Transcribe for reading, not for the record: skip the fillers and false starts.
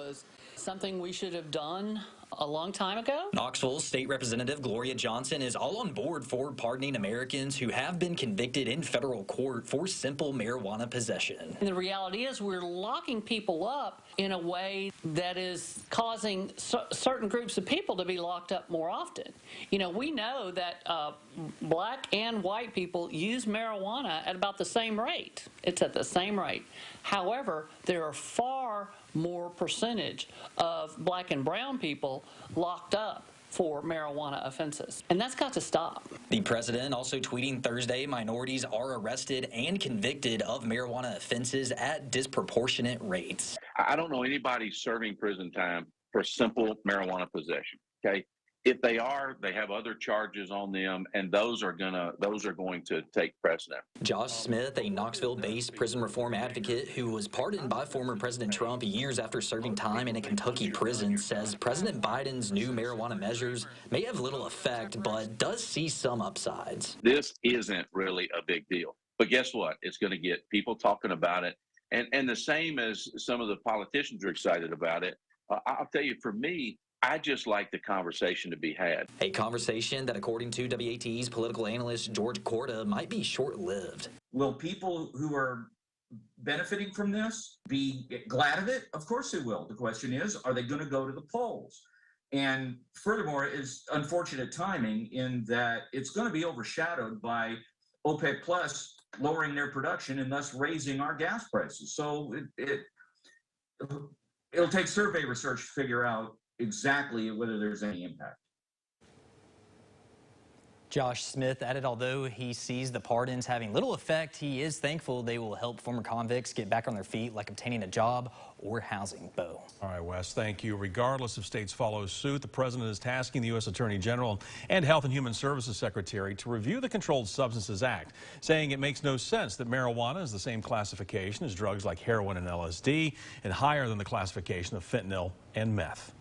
was something we should have done a long time ago. Knoxville State Representative Gloria Johnson is all on board for pardoning Americans who have been convicted in federal court for simple marijuana possession. And the reality is we're locking people up in a way that is causing certain groups of people to be locked up more often. You know, we know that black and white people use marijuana at about the same rate. It's at the same rate. However, there are far more percentage of black and brown people locked up for marijuana offenses. And that's got to stop. The president also tweeting Thursday minorities are arrested and convicted of marijuana offenses at disproportionate rates. I don't know anybody serving prison time for simple marijuana possession, okay? If they are, they have other charges on them, and those are going to take precedent. Josh Smith, a Knoxville-based prison reform advocate who was pardoned by former President Trump years after serving time in a Kentucky prison, says President Biden's new marijuana measures may have little effect, but does see some upsides. This isn't really a big deal, but guess what? It's going to get people talking about it, and the same as some of the politicians are excited about it. I'll tell you, for me, I just like the conversation to be had. A conversation that, according to WATE's political analyst George Corda, might be short-lived. Will people who are benefiting from this be glad of it? Of course they will. The question is, are they going to go to the polls? And furthermore, it's unfortunate timing in that it's going to be overshadowed by OPEC Plus lowering their production and thus raising our gas prices. So it'll take survey research to figure out exactly whether there's any impact. Josh Smith added, although he sees the pardons having little effect, he is thankful they will help former convicts get back on their feet, like obtaining a job or housing. Bo. All right, Wes, thank you. Regardless if states follow suit, the president is tasking the U.S. Attorney General and Health and Human Services Secretary to review the Controlled Substances Act, saying it makes no sense that marijuana is the same classification as drugs like heroin and LSD and higher than the classification of fentanyl and meth.